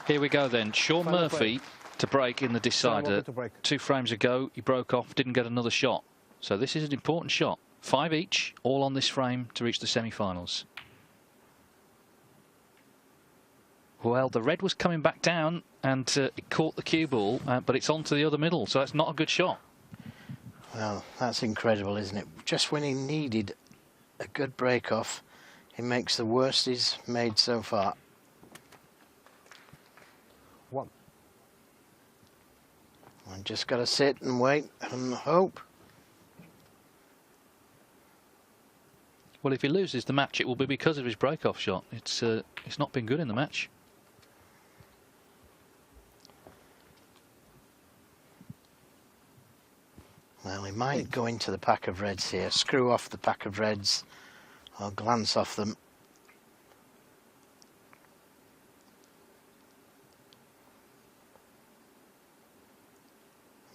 Here we go then. Shaun Murphy to break in the decider. 2 frames ago, he broke off, didn't get another shot. So this is an important shot. 5 each, all on this frame to reach the semi-finals. Well, the red was coming back down and it caught the cue ball, but it's on to the other middle, so that's not a good shot. Well, that's incredible, isn't it? Just when he needed a good break-off, he makes the worst he's made so far. 1. I've just got to sit and wait and hope. Well, if he loses the match, it will be because of his break-off shot. It's not been good in the match. Well, he might go into the pack of reds here, screw off the pack of reds, or glance off them.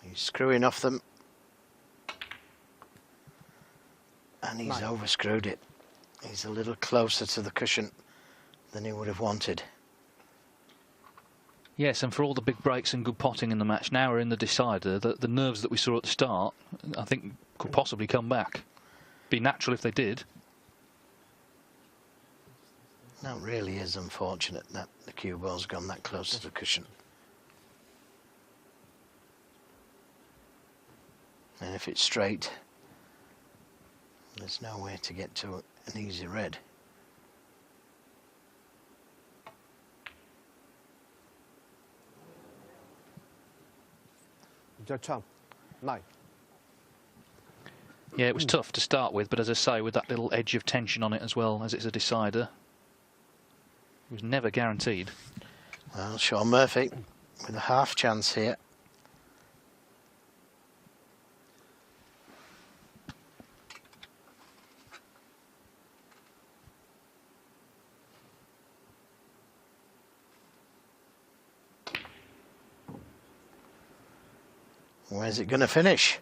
He's screwing off them. And he's overscrewed it. He's a little closer to the cushion than he would have wanted. Yes, and for all the big breaks and good potting in the match, now we're in the decider. The nerves that we saw at the start, I think, could possibly come back. Be natural if they did. That really is unfortunate that the cue ball's gone that close to the cushion. And if it's straight, there's no way to get to an easy red. Judd, 9. Yeah, it was tough to start with, but as I say, with that little edge of tension on it as well, as it's a decider, it was never guaranteed. Well, Shaun Murphy with a half chance here. Where's it going to finish?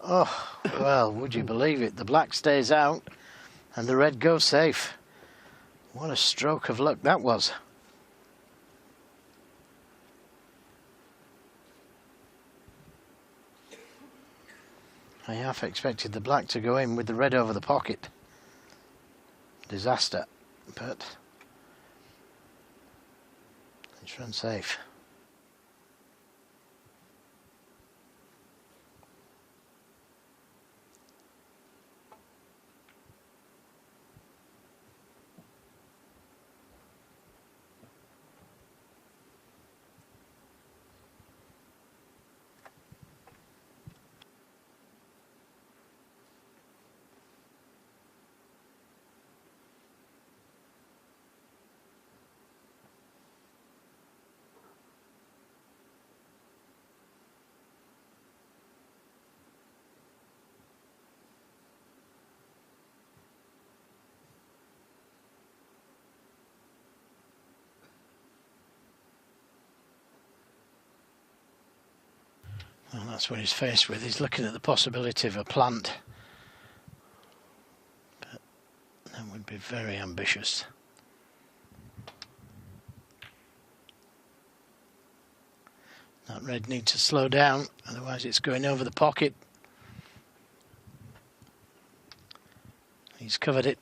Oh, well, would you believe it? The black stays out and the red goes safe. What a stroke of luck that was. I half expected the black to go in with the red over the pocket. Disaster, but it's run safe. Well, that's what he's faced with. He's looking at the possibility of a plant. But that would be very ambitious. That red needs to slow down, otherwise it's going over the pocket. He's covered it.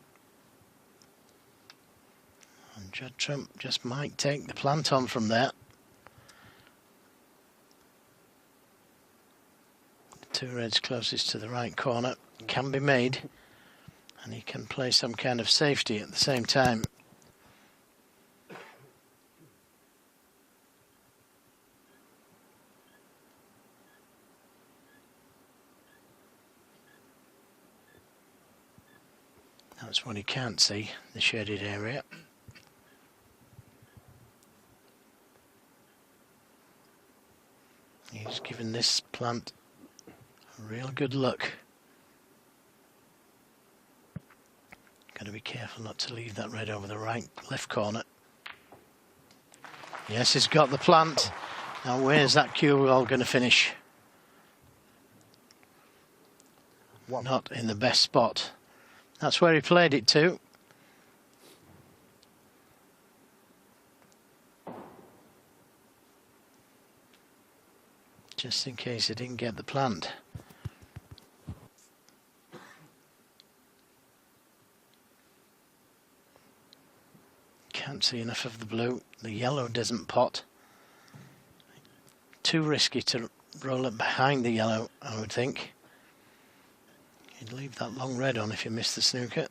And Judd Trump just might take the plant on from there. Two reds closest to the right corner can be made, and he can play some kind of safety at the same time. That's what he can't see, the shaded area. He's given this plant real good luck. Got to be careful not to leave that red over the left corner. Yes, he's got the plant. Now where's that cue ball going to finish? Not in the best spot. That's where he played it to. just in case he didn't get the plant. Can't see enough of the blue. The yellow doesn't pot. Too risky to roll it behind the yellow, I would think. You'd leave that long red on if you missed the snooker.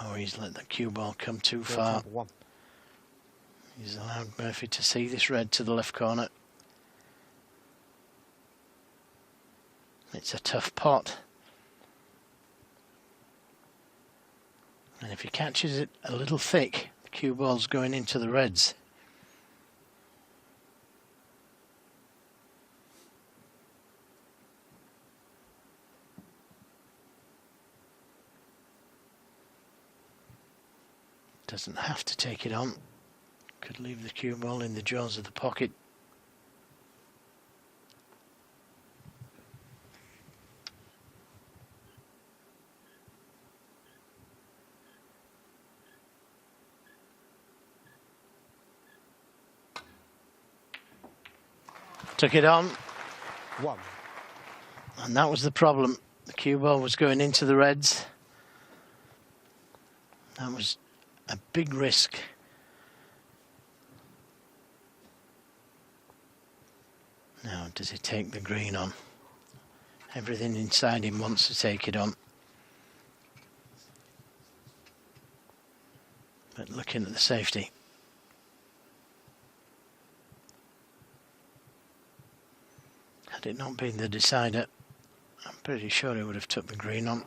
Oh, he's let the cue ball come too far. He's allowed Murphy to see this red to the left corner. It's a tough pot. And if he catches it a little thick, the cue ball's going into the reds. Doesn't have to take it on. Could leave the cue ball in the jaws of the pocket. Took it on. And that was the problem. The cue ball was going into the reds. That was a big risk. Now, does he take the green on? Everything inside him wants to take it on. But looking at the safety. Had it not been the decider, I'm pretty sure he would have took the green on.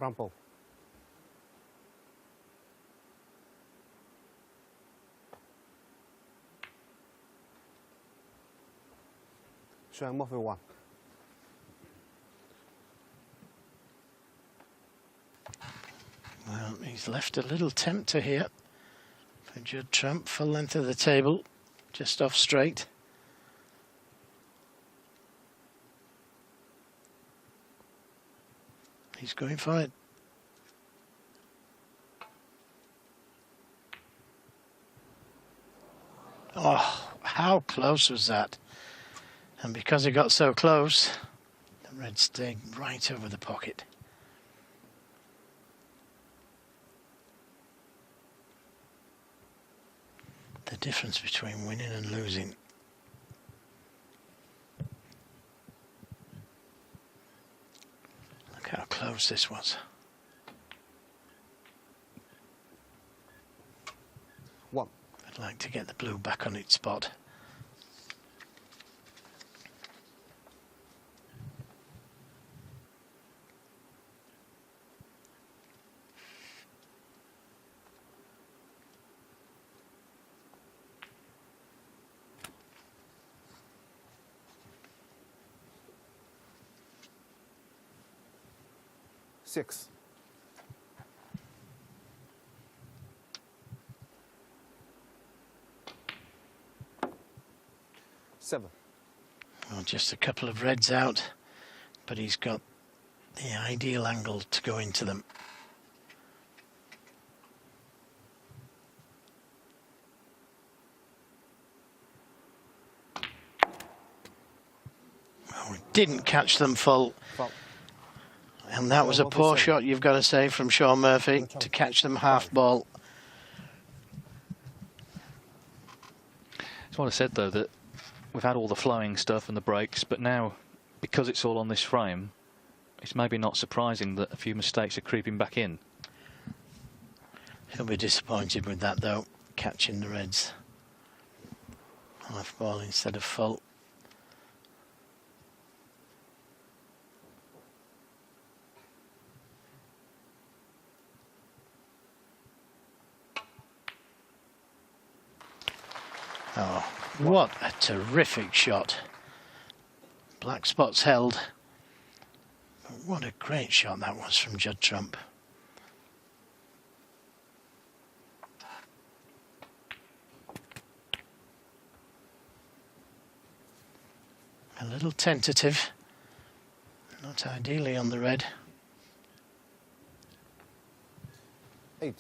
Rumple. Shaun mất về 1. Well, he's left a little tempter here for Judd Trump, full length of the table, just off straight. He's going for it. Oh, how close was that? And because he got so close, the red stayed right over the pocket. The difference between winning and losing. Look how close this was. 1. I'd like to get the blue back on its spot. Six. 7. Well, just a couple of reds out, but he's got the ideal angle to go into them. Well, we didn't catch them full. And that was a poor shot, you've got to say, from Shaun Murphy to catch them half ball. That's what I said, though, that we've had all the flowing stuff and the breaks, but now, because it's all on this frame, it's maybe not surprising that a few mistakes are creeping back in. He'll be disappointed with that, though, catching the reds. Half ball instead of full. Oh, what a terrific shot. Black spots held. What a great shot that was from Judd Trump. A little tentative, not ideally on the red. 8.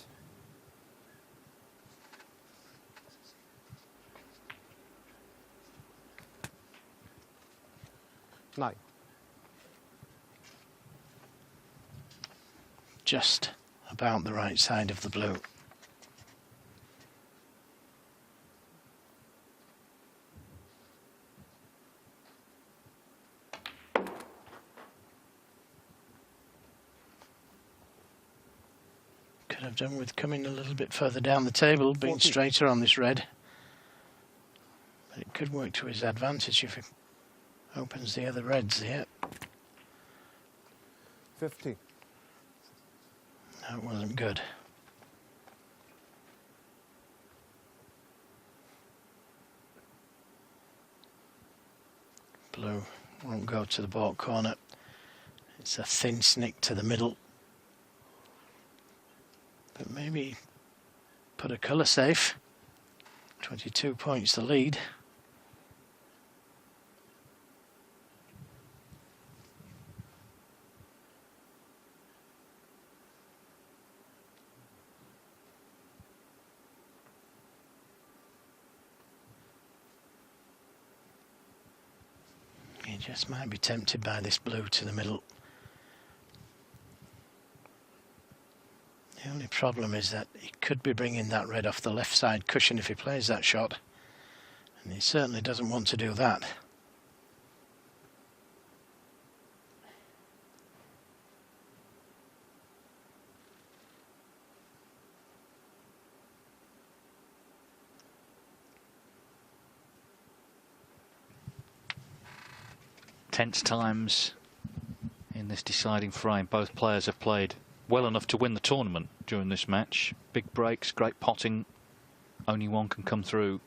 9. Just about the right side of the blue. Could have done with coming a little bit further down the table, being 14. straighter on this red. But it could work to his advantage if he opens the other reds here. 15. That wasn't good. Blue won't go to the baulk corner. It's a thin snick to the middle. But maybe put a colour safe. 22 points to lead. You just might be tempted by this blue to the middle. The only problem is that he could be bringing that red off the left side cushion if he plays that shot, and he certainly doesn't want to do that. Tense times in this deciding frame. Both players have played well enough to win the tournament during this match. Big breaks, great potting. Only one can come through.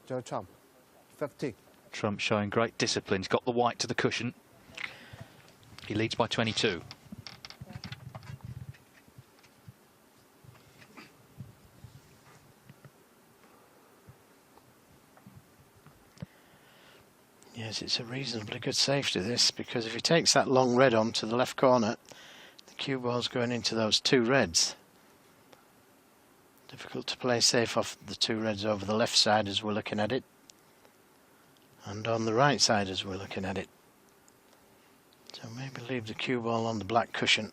Judd Trump. 50. Trump showing great discipline. He's got the white to the cushion. He leads by 22. Yes, it's a reasonably good safety this, because if he takes that long red on to the left corner, the cue ball's going into those two reds. Difficult to play safe off the two reds over the left side as we're looking at it, and on the right side as we're looking at it. So maybe leave the cue ball on the black cushion.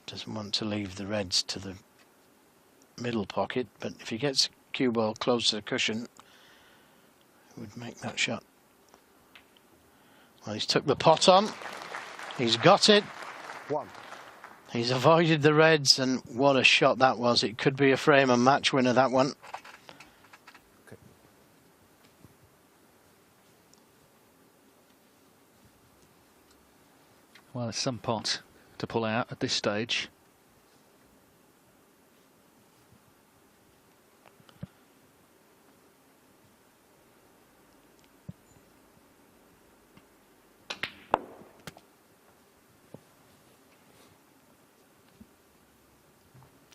Doesn't want to leave the reds to the middle pocket, but if he gets cue ball close to the cushion, he would make that shot. Well, he's took the pot on, he's got it, 1. he's avoided the reds, and what a shot that was. It could be a frame and match winner, that one. Okay. Well, it's some pot to pull out at this stage.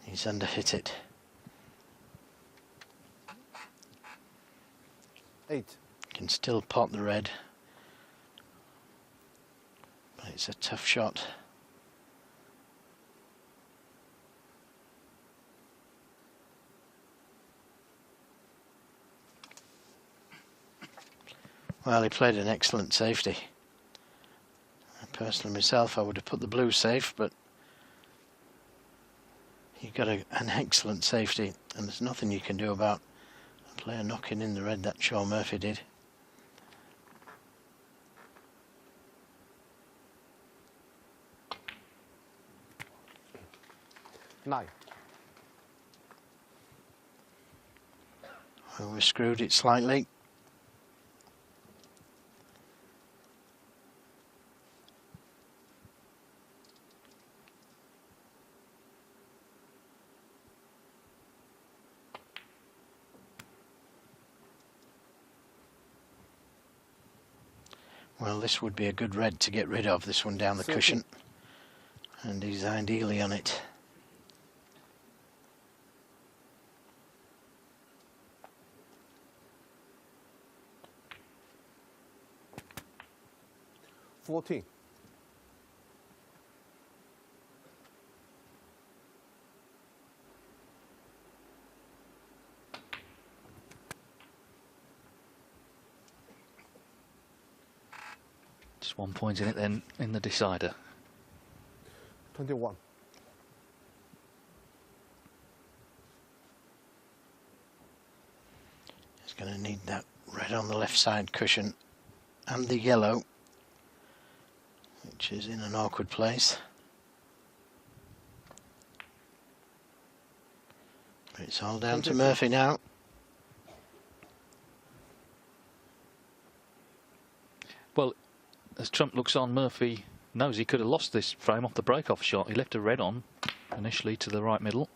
He's underhit it. 8. Can still pot the red, but it's a tough shot. Well, he played an excellent safety. Personally myself, I would have put the blue safe, but he got an excellent safety, and there's nothing you can do about a player knocking in the red that Shaun Murphy did. Overscrewed it slightly. Well, this would be a good red to get rid of, this one down the cushion. And he's ideally on it. $14. Just 1 point in it then in the decider. 21. He's going to need that red on the left side cushion and the yellow, which is in an awkward place. But it's all down to Murphy now. Well, as Trump looks on, Murphy knows he could have lost this frame off the break-off shot. He left a red on initially to the right middle.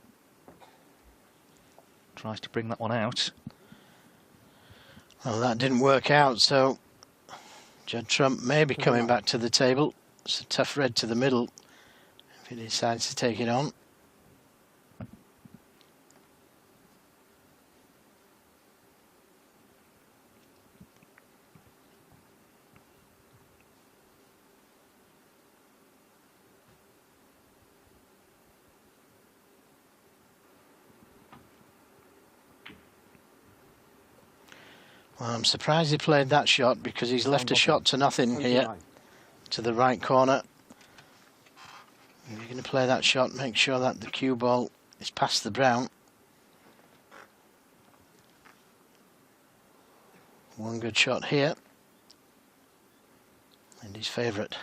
Tries to bring that one out. Well, that didn't work out, so Judd Trump may be coming back to the table. It's a tough red to the middle if he decides to take it on. Well, I'm surprised he played that shot because he's left a shot to nothing here to the right corner. If you're going to play that shot, make sure that the cue ball is past the brown. One good shot here. And his favourite.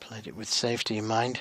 Played it with safety in mind.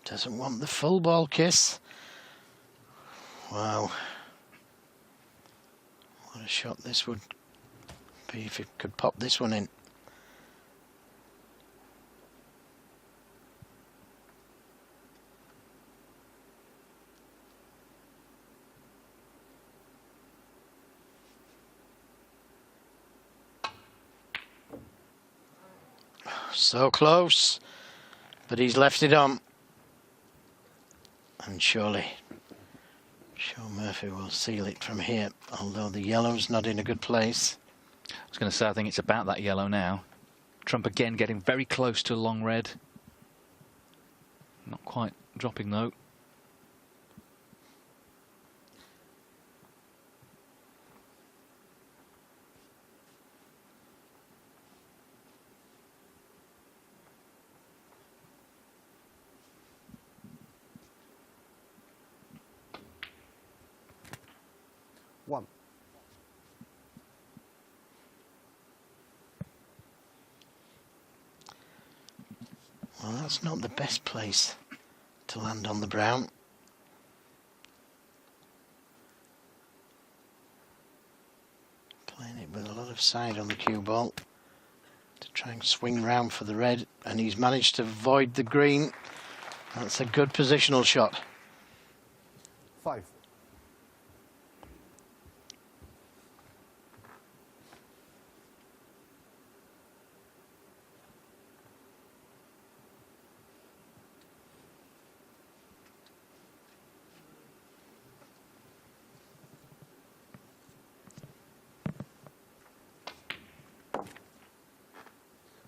Doesn't want the full ball kiss. Wow. What a shot this would be if it could pop this one in. So close, but he's left it on. And surely Shaun Murphy will seal it from here, although the yellow's not in a good place. I was going to say, I think it's about that yellow now. Trump again getting very close to a long red. Not quite dropping though. One. Well, that's not the best place to land on the brown. Playing it with a lot of side on the cue ball to try and swing round for the red, and he's managed to avoid the green. That's a good positional shot. 5.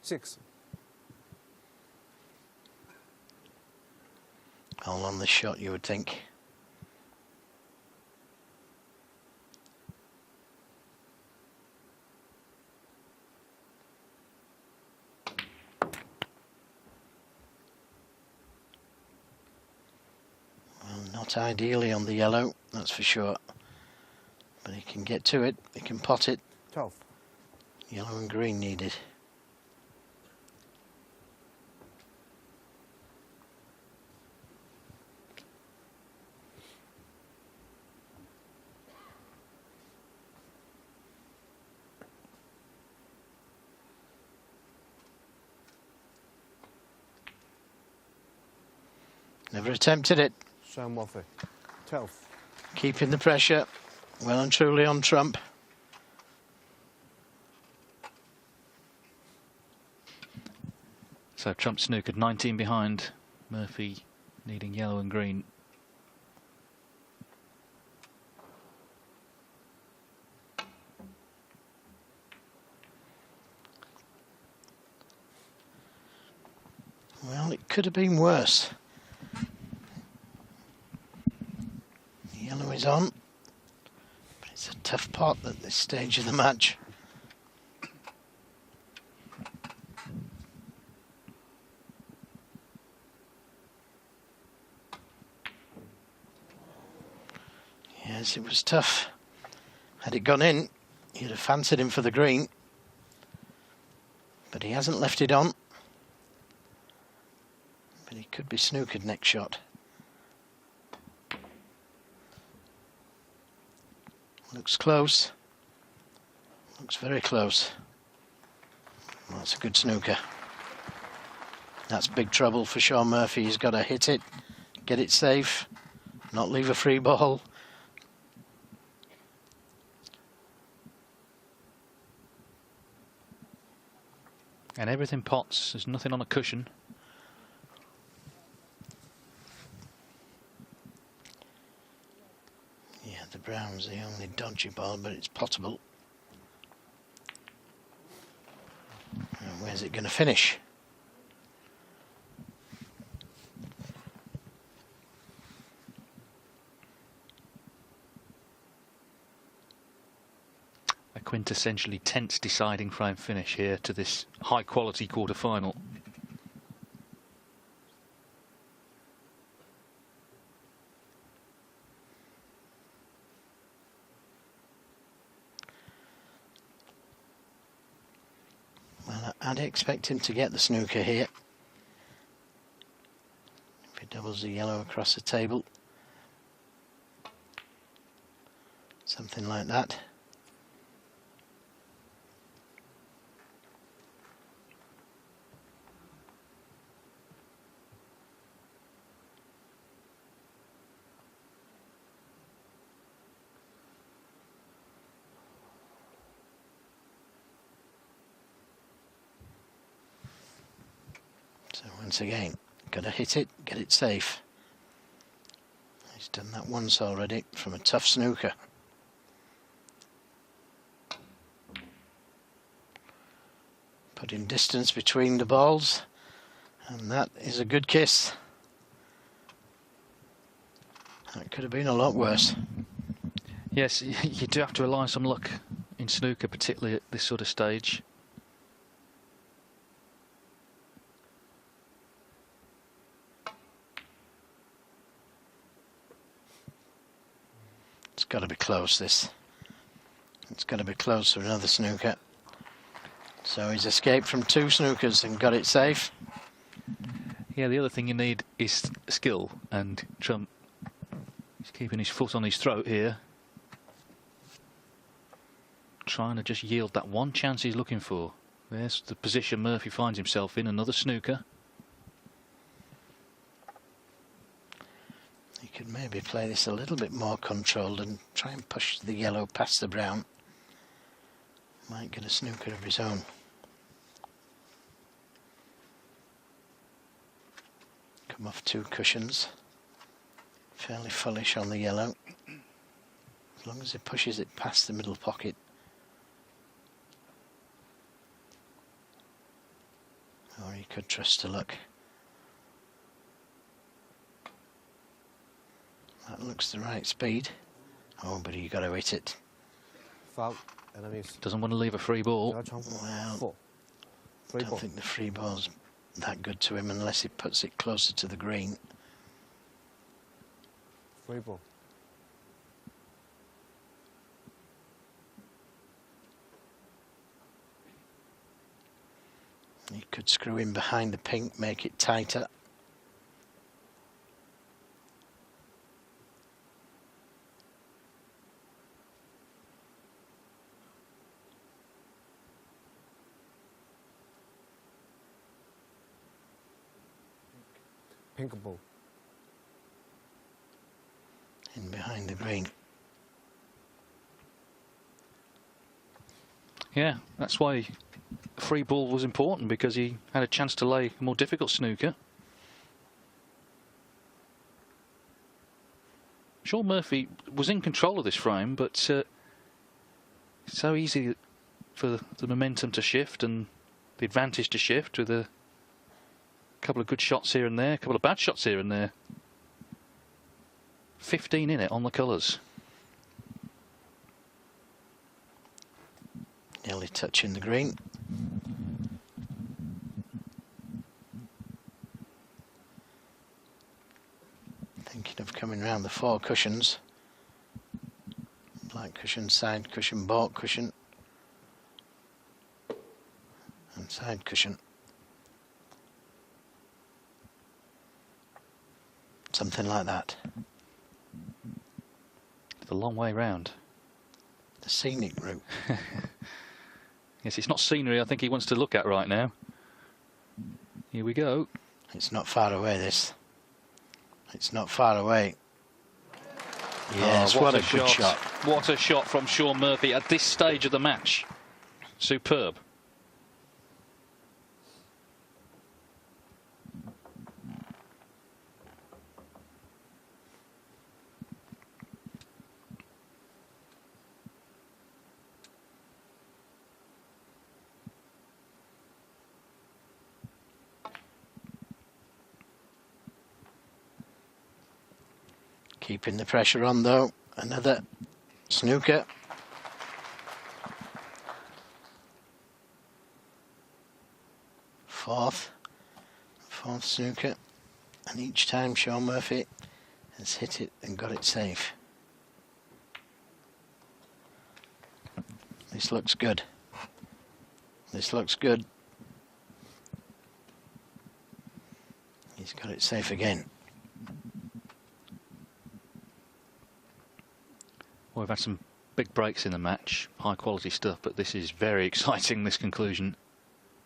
6. All on this shot, you would think. Well, not ideally on the yellow, that's for sure. But he can get to it, he can pot it. 12. Yellow and green needed. Never attempted it. Shaun Murphy. 12. Keeping the pressure. Well and truly on trump. So Trump snookered 19 behind. Murphy needing yellow and green. Well, it could have been worse. Yellow is on. But it's a tough pot at this stage of the match. Yes, it was tough. Had it gone in, you'd have fancied him for the green. But he hasn't left it on. But he could be snookered next shot. Looks close. Looks very close. Well, that's a good snooker. That's big trouble for Shaun Murphy. He's got to hit it, get it safe, not leave a free ball. And everything pots. There's nothing on a cushion. Yeah, the brown's the only dodgy ball, but it's potable. And where's it going to finish? A quintessentially tense deciding frame finish here to this high quality quarter final. Well, I'd expect him to get the snooker here. If he doubles the yellow across the table. Something like that. So once again, got to hit it, get it safe. He's done that once already from a tough snooker. Putting distance between the balls, and that is a good kiss. That could have been a lot worse. Yes, you do have to rely on some luck in snooker, particularly at this sort of stage. It's got to be close, this. It's got to be close for another snooker. So he's escaped from two snookers and got it safe. Yeah, the other thing you need is skill, and Trump is keeping his foot on his throat here. Trying to just yield that one chance he's looking for. There's the position Murphy finds himself in, another snooker. He could maybe play this a little bit more controlled and try and push the yellow past the brown. Might get a snooker of his own. Come off two cushions. Fairly fullish on the yellow. As long as he pushes it past the middle pocket. Or he could trust to luck. That looks the right speed. Oh, but you got to hit it. Foul. Enemies. Doesn't want to leave a free ball. Well, 4. I don't think the free ball's that good to him unless he puts it closer to the green. Free ball. He could screw in behind the pink, make it tighter. Pink ball. In behind the green. Yeah, that's why free ball was important, because he had a chance to lay a more difficult snooker. Shaun Murphy was in control of this frame, but it's so easy for the momentum to shift and the advantage to shift with a couple of good shots here and there, a couple of bad shots here and there. 15 in it on the colours. Nearly touching the green. Thinking of coming round the 4 cushions. Black cushion, side cushion, baulk cushion. And side cushion. Something like that. It's a long way round. The scenic route. Yes, it's not scenery I think he wants to look at right now. Here we go. It's not far away, this. It's not far away. Yes, what a good shot. What a shot from Shaun Murphy at this stage of the match. Superb. Keeping the pressure on though. Another snooker. Fourth snooker. And each time Shaun Murphy has hit it and got it safe. This looks good. This looks good. He's got it safe again. Well, we've had some big breaks in the match, high quality stuff, but this is very exciting, this conclusion.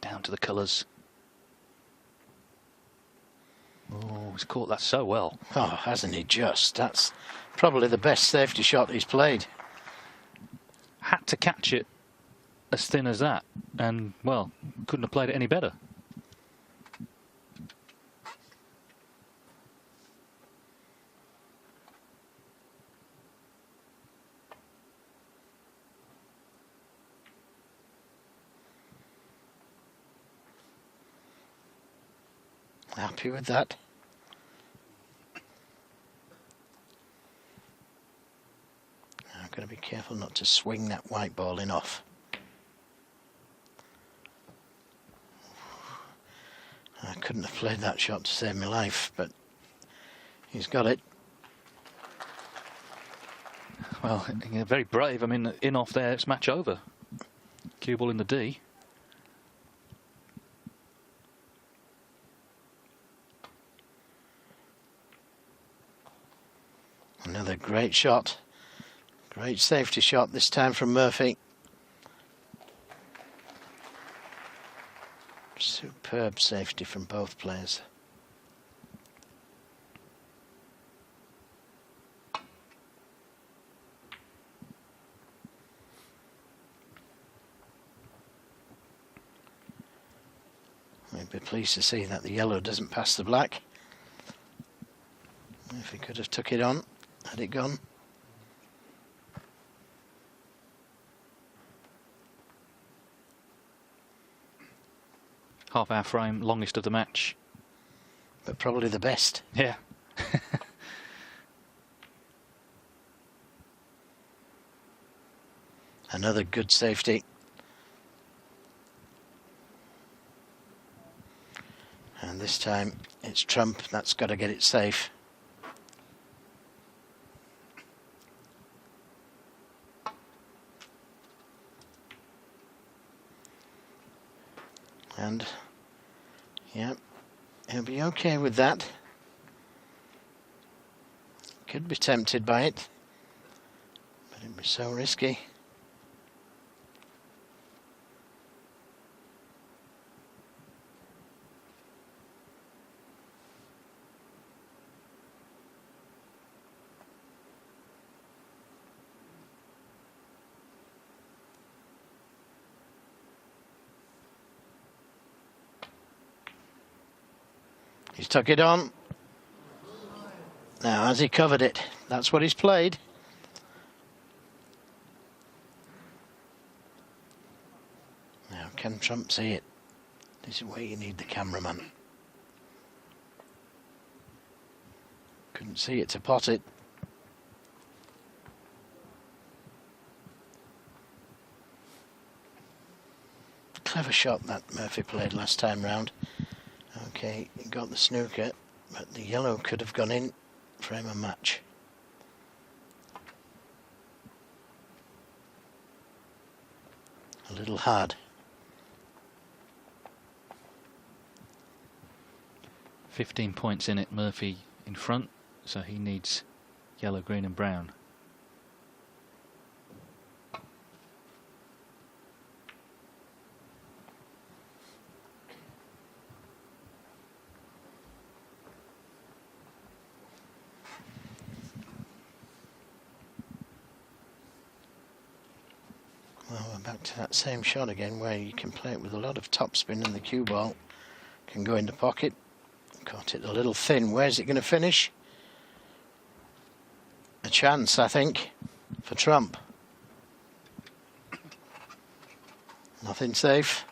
Down to the colours. Oh, he's caught that so well. Oh, hasn't he just? That's probably the best safety shot he's played. Had to catch it as thin as that, and, well, couldn't have played it any better. Happy with that. I've got to be careful not to swing that white ball in off. I couldn't have played that shot to save my life, but he's got it. Well, very brave. I mean, in off there, it's match over. Cue ball in the D. Another great shot. Great safety shot this time from Murphy. Superb safety from both players. We'd be pleased to see that the yellow doesn't pass the black. If he could have took it on, had it gone. Half-hour frame, longest of the match. But probably the best. Yeah. Another good safety. And this time it's Trump that's got to get it safe. And yeah, he'll be okay with that. Could be tempted by it, but it'd be so risky. He's tuck it on. Now, has he covered it? That's what he's played. Now, can Trump see it? This is where you need the cameraman. Couldn't see it to pot it. Clever shot that Murphy played last time round. Okay, he got the snooker, but the yellow could have gone in for him a match. A little hard. 15 points in it, Murphy in front, so he needs yellow, green and brown. Well, we're back to that same shot again, where you can play it with a lot of topspin and the cue ball can go in the pocket. Caught it a little thin. Where's it going to finish? A chance, I think, for Trump. Nothing safe.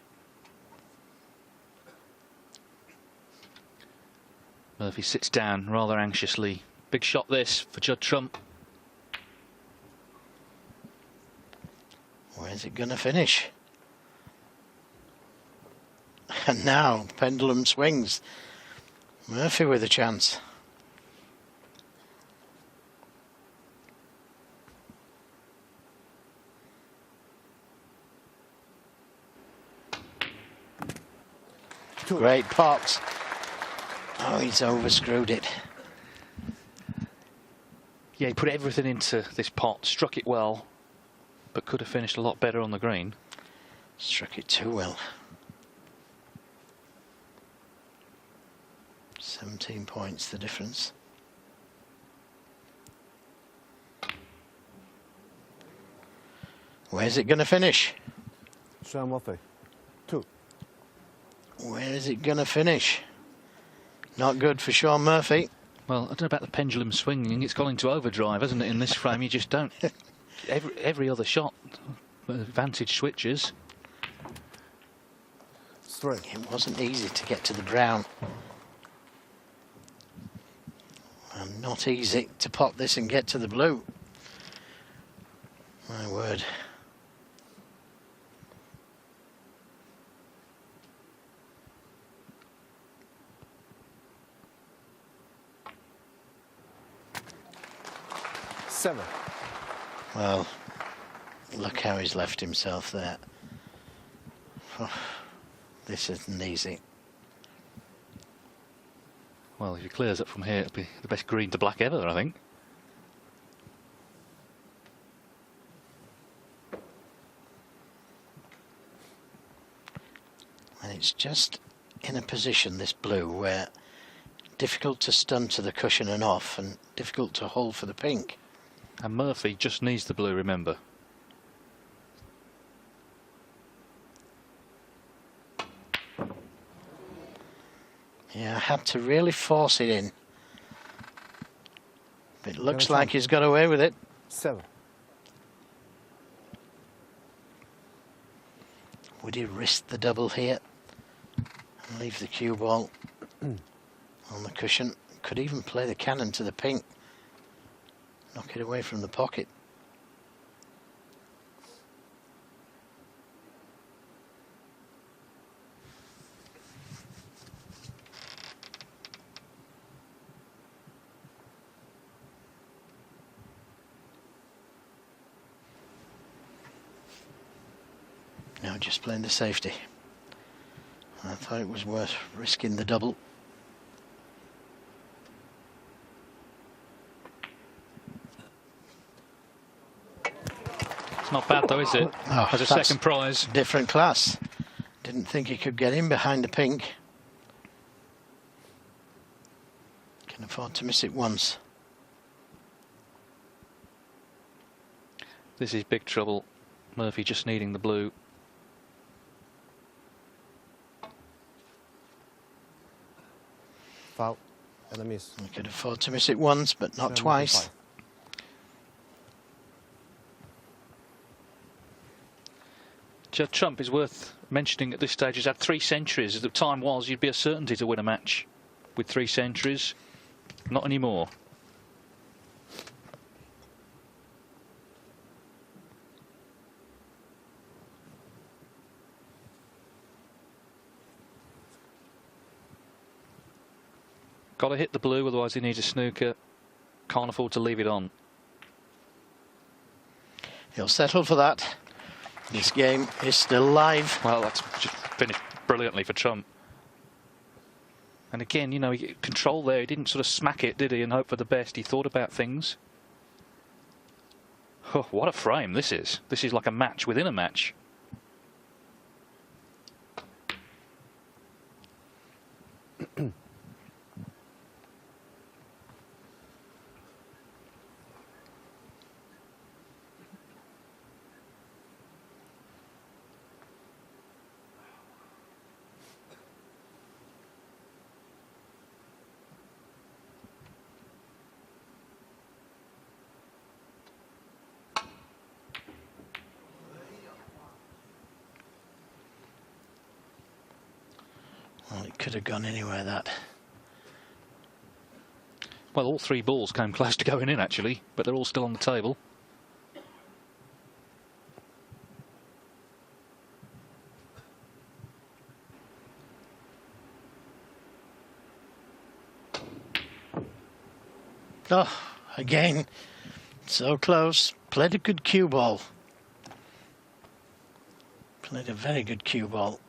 Murphy sits down rather anxiously. Big shot this for Judd Trump. Where's it going to finish? And now, pendulum swings. Murphy with a chance. Great pot. Oh, he's overscrewed it. Yeah, he put everything into this pot, struck it well, but could have finished a lot better on the green. Struck it too well. 17 points the difference. Where's it going to finish? Shaun Murphy. 2. Where is it going to finish? Not good for Shaun Murphy. Well, I don't know about the pendulum swinging. It's gone into overdrive, hasn't it? In this frame, you just don't. Every other shot, advantage switches. 3. It wasn't easy to get to the brown. And not easy to pop this and get to the blue. My word. Seven. Well, look how he's left himself there. Oh, this isn't easy. Well, if he clears up from here, it'll be the best green to black ever, I think. And it's just in a position, this blue, where difficult to stun to the cushion and off, and difficult to hold for the pink. And Murphy just needs the blue, remember. Yeah, I had to really force it in. It looks like he's got away with it. 7. Would he risk the double here? Leave the cue ball on the cushion. Could even play the cannon to the pink. Knock it away from the pocket. Now just playing the safety. I thought it was worth risking the double. It's not bad though, is it? Oh, as a second prize. Different class. Didn't think he could get in behind the pink. Can afford to miss it once. This is big trouble. Murphy just needing the blue. Foul and a miss. He could afford to miss it once, but not twice. Judd Trump is worth mentioning at this stage. He's had 3 centuries. As the time was, you'd be a certainty to win a match with 3 centuries. Not anymore. Got to hit the blue, otherwise he needs a snooker. Can't afford to leave it on. He'll settle for that. This game is still live. Well, that's just finished brilliantly for Trump. And again, you know, he control there. He didn't sort of smack it, did he, and hope for the best. He thought about things. Oh, what a frame this is. This is like a match within a match. Well, it could have gone anywhere, that. Well, all 3 balls came close to going in, actually, but they're all still on the table. Oh, again, so close. Played a good cue ball. Played a very good cue ball.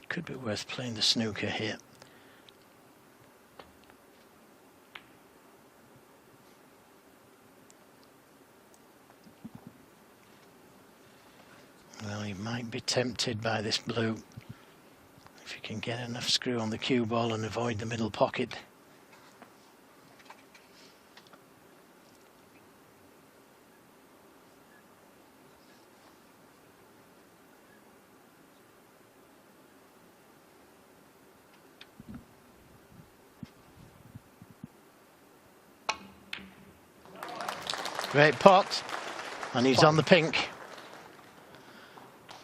Could be worth playing the snooker here. Well, he might be tempted by this blue. If you can get enough screw on the cue ball and avoid the middle pocket. Great pot, and he's on the pink.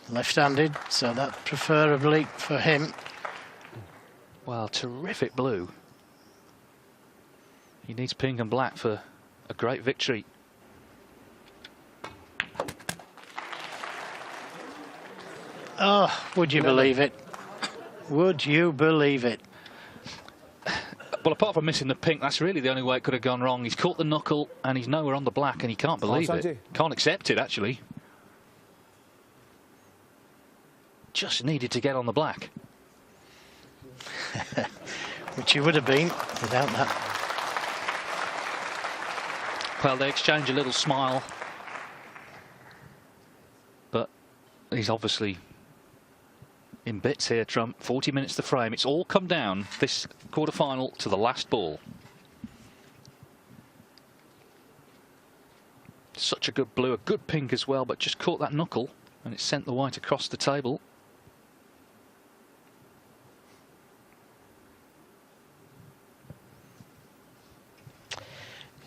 Left-handed, so that preferably for him. Well, terrific blue. He needs pink and black for a great victory. Oh, would you believe it? Would you believe it? Well, apart from missing the pink, that's really the only way it could have gone wrong. He's caught the knuckle and he's nowhere on the black, and he can't believe it. Can't accept it, actually. Just needed to get on the black. Which he would have been without that. Well, they exchange a little smile, but he's obviously in bits here, Trump. 40 minutes to frame. It's all come down this quarter-final to the last ball. Such a good blue, a good pink as well, but just caught that knuckle and it sent the white across the table.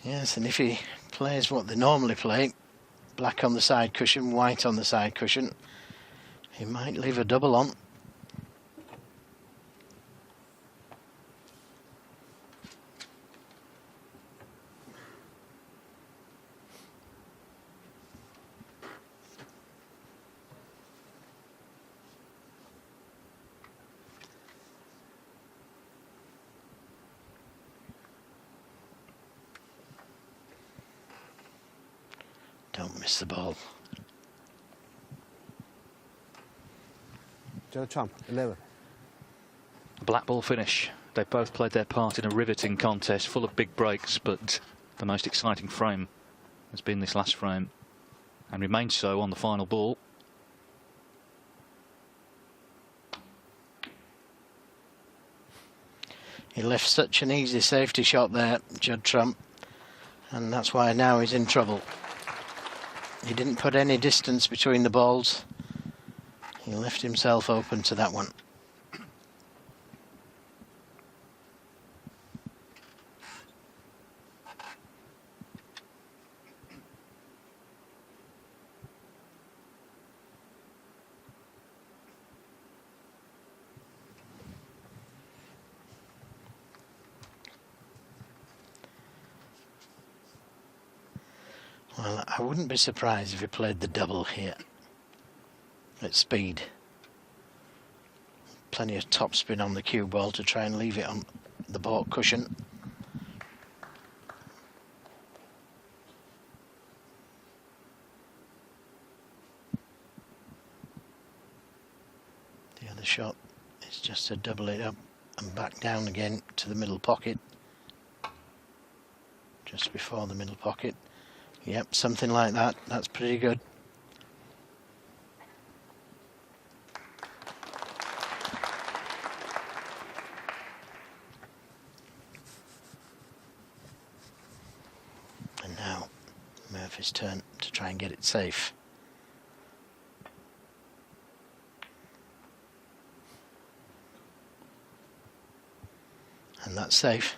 Yes, and if he plays what they normally play, black on the side cushion, white on the side cushion, he might leave a double on. Don't miss the ball. Judd Trump, 11. Black ball finish. They both played their part in a riveting contest full of big breaks, but the most exciting frame has been this last frame and remains so on the final ball. He left such an easy safety shot there, Judd Trump, and that's why now he's in trouble. He didn't put any distance between the balls. He left himself open to that one. Well, I wouldn't be surprised if he played the double here at speed. Plenty of topspin on the cue ball to try and leave it on the baulk cushion. The other shot is just to double it up and back down again to the middle pocket. Just before the middle pocket. Yep, something like that. That's pretty good. And now Murphy's turn to try and get it safe. And that's safe.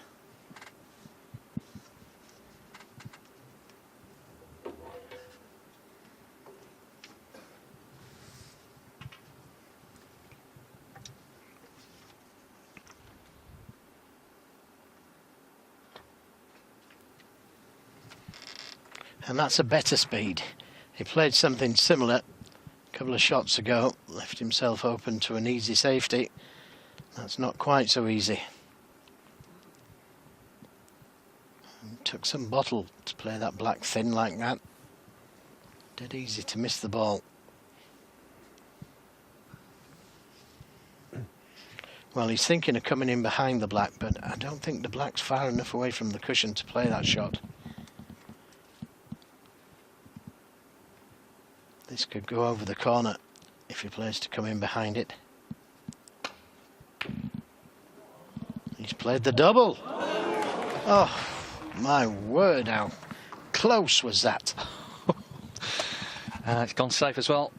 And that's a better speed. He played something similar a couple of shots ago, left himself open to an easy safety. That's not quite so easy. And took some bottle to play that black thin like that. Dead easy to miss the ball. Well, he's thinking of coming in behind the black, but I don't think the black's far enough away from the cushion to play that shot. This could go over the corner if he plays to come in behind it. He's played the double. Oh, my word, how close was that? It's gone safe as well.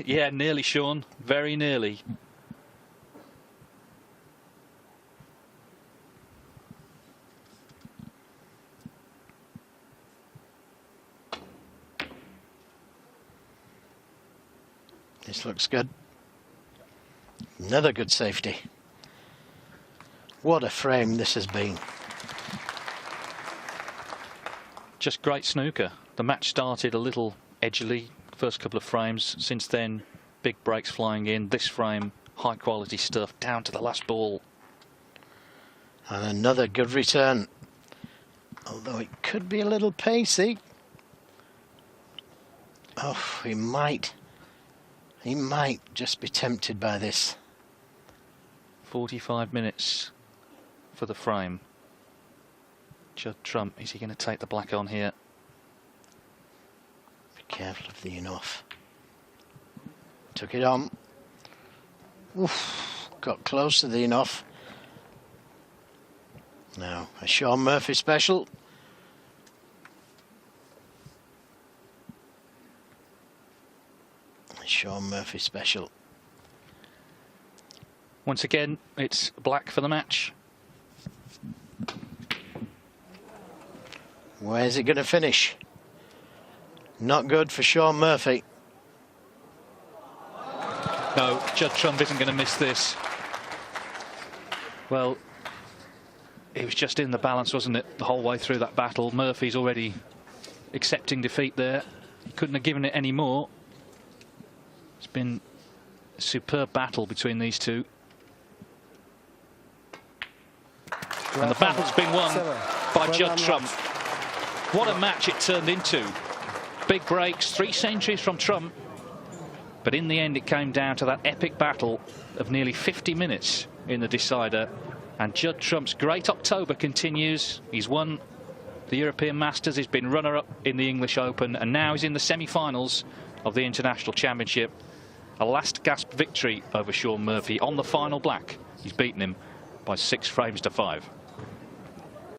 Yeah, nearly, Shaun. Very nearly. This looks good. Another good safety. What a frame this has been. Just great snooker. The match started a little edgily, first couple of frames. Since then, big breaks flying in. This frame, high quality stuff, down to the last ball. And another good return. Although it could be a little pacey. Oh, he might just be tempted by this. 45 minutes for the frame. Judd Trump, is he going to take the black on here? Be careful of the enough. Took it on. Oof, got close to the enough. Now, a Shaun Murphy special. A Shaun Murphy special. Once again, it's black for the match. Where's it going to finish? Not good for Shaun Murphy. No, Judd Trump isn't going to miss this. Well, it was just in the balance, wasn't it, the whole way through that battle. Murphy's already accepting defeat there. He couldn't have given it any more. It's been a superb battle between these two. And the battle's been won by Judd Trump. What a match it turned into. Big breaks, 3 centuries from Trump. But in the end, it came down to that epic battle of nearly 50 minutes in the decider. And Judd Trump's great October continues. He's won the European Masters. He's been runner-up in the English Open. And now he's in the semi-finals of the International Championship. A last-gasp victory over Shaun Murphy on the final black. He's beaten him by 6 frames to 5.